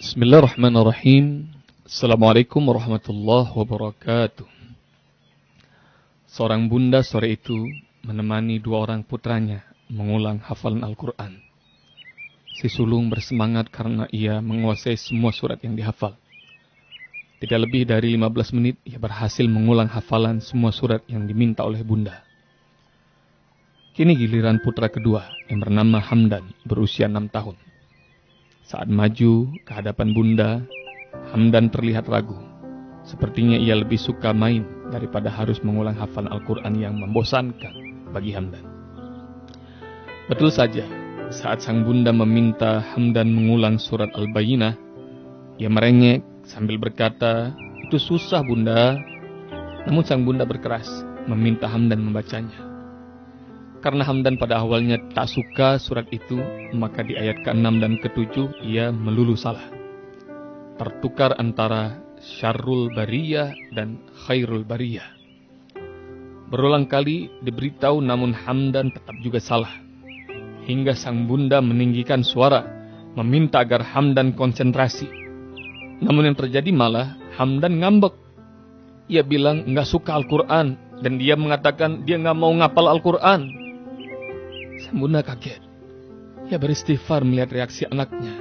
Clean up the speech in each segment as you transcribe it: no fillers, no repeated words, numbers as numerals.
Bismillahirrahmanirrahim. Assalamualaikum warahmatullahi wabarakatuh. Seorang bunda sore itu menemani dua orang putranya mengulang hafalan Al-Quran. Si sulung bersemangat karena ia menguasai semua surat yang dihafal. Tidak lebih dari 15 menit ia berhasil mengulang hafalan semua surat yang diminta oleh bunda. Kini giliran putra kedua yang bernama Hamdan berusia 6 tahun. Saat maju ke hadapan bunda, Hamdan terlihat ragu. Sepertinya ia lebih suka main daripada harus mengulang hafalan Al-Quran yang membosankan bagi Hamdan. Betul saja, saat sang bunda meminta Hamdan mengulang surat Al-Bayyinah, ia merengek sambil berkata, "Itu susah bunda." Namun sang bunda berkeras meminta Hamdan membacanya. Karena Hamdan pada awalnya tak suka surat itu, maka di ayat ke-6 dan ke-7 ia melulu salah. Tertukar antara syarrul bariyah dan khairul bariyah. Berulang kali diberitahu namun Hamdan tetap juga salah. Hingga sang bunda meninggikan suara, meminta agar Hamdan konsentrasi. Namun yang terjadi malah Hamdan ngambek. Ia bilang nggak suka Al-Quran dan dia mengatakan dia nggak mau ngapal Al-Quran. Sang bunda kaget. Ia beristighfar melihat reaksi anaknya.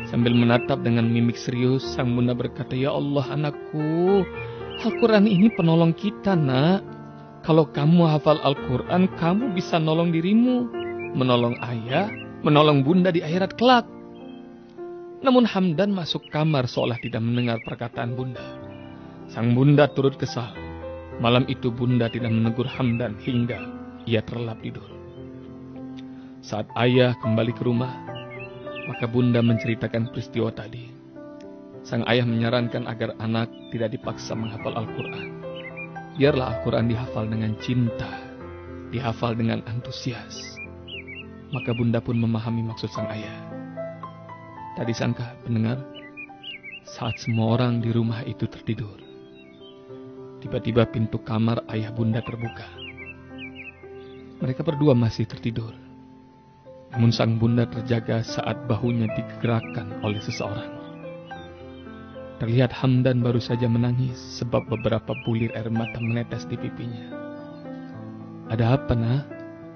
Sambil menatap dengan mimik serius, sang bunda berkata, "Ya Allah anakku, Al-Quran ini penolong kita nak. Kalau kamu hafal Al-Quran, kamu bisa nolong dirimu, menolong ayah, menolong bunda di akhirat kelak." Namun Hamdan masuk kamar seolah tidak mendengar perkataan bunda. Sang bunda turut kesal. Malam itu bunda tidak menegur Hamdan hingga ia terlelap tidur. Saat ayah kembali ke rumah, maka bunda menceritakan peristiwa tadi. Sang ayah menyarankan agar anak tidak dipaksa menghafal Al-Quran. Biarlah Al-Quran dihafal dengan cinta, dihafal dengan antusias. Maka bunda pun memahami maksud sang ayah. Tadi sangka pendengar, saat semua orang di rumah itu tertidur, tiba-tiba pintu kamar ayah bunda terbuka. Mereka berdua masih tertidur. Namun sang bunda terjaga saat bahunya digerakkan oleh seseorang. Terlihat Hamdan baru saja menangis sebab beberapa bulir air mata menetes di pipinya. "Ada apa nak?"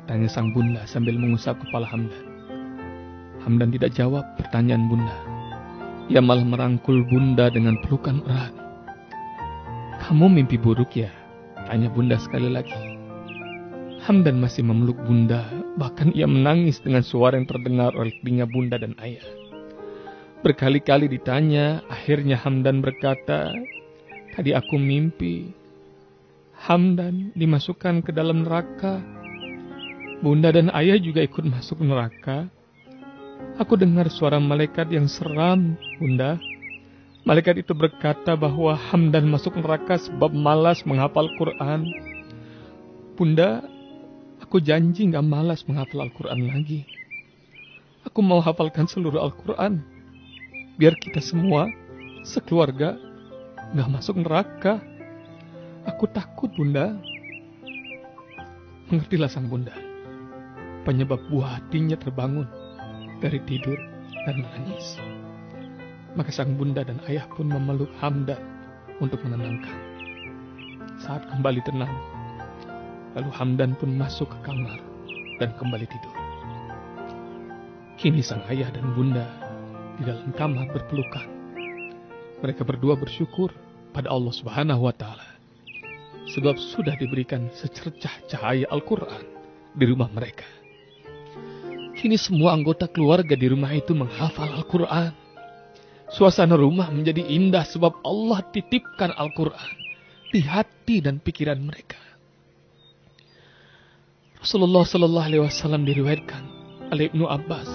tanya sang bunda sambil mengusap kepala Hamdan. Hamdan tidak jawab pertanyaan bunda. Ia malah merangkul bunda dengan pelukan erat. "Kamu mimpi buruk ya?" tanya bunda sekali lagi. Hamdan masih memeluk bunda, bahkan ia menangis dengan suara yang terdengar oleh telinga bunda dan ayah. Berkali-kali ditanya, akhirnya Hamdan berkata, "Tadi aku mimpi Hamdan dimasukkan ke dalam neraka. Bunda dan ayah juga ikut masuk neraka. Aku dengar suara malaikat yang seram, bunda. Malaikat itu berkata bahwa Hamdan masuk neraka sebab malas menghafal Quran. Bunda, aku janji gak malas menghafal Al-Quran lagi. Aku mau hafalkan seluruh Al-Quran, biar kita semua, sekeluarga, gak masuk neraka. Aku takut bunda." Mengertilah sang bunda. Penyebab buah hatinya terbangun dari tidur dan menangis. Maka sang bunda dan ayah pun memeluk Hamdan untuk menenangkan. Saat kembali tenang, lalu Hamdan pun masuk ke kamar dan kembali tidur. Kini sang ayah dan bunda di dalam kamar berpelukan. Mereka berdua bersyukur pada Allah Subhanahu wa Ta'ala, sebab sudah diberikan secercah cahaya Al-Quran di rumah mereka. Kini semua anggota keluarga di rumah itu menghafal Al-Quran. Suasana rumah menjadi indah sebab Allah titipkan Al-Quran di hati dan pikiran mereka. Rasulullah Sallallahu Alaihi Wasallam diriwayatkan oleh Ibnu Abbas,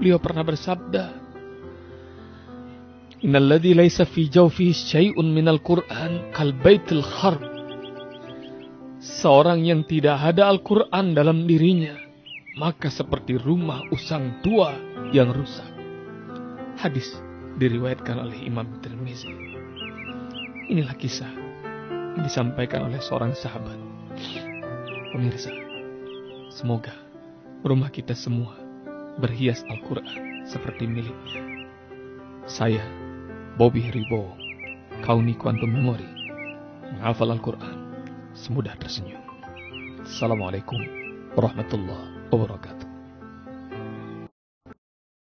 beliau pernah bersabda, "Innalladzi laisa fi jawfihi syai'un minal Qur'an kal baitil kharb." Seorang yang tidak ada Al-Quran dalam dirinya, maka seperti rumah usang tua yang rusak. Hadis diriwayatkan oleh Imam Tirmizi. Inilah kisah yang disampaikan oleh seorang sahabat. Pemirsa, semoga rumah kita semua berhias Al-Quran seperti miliknya. Saya, Bobby Ribo, Kauni Quantum Memory, menghafal Al-Quran semudah tersenyum. Assalamualaikum warahmatullahi wabarakatuh.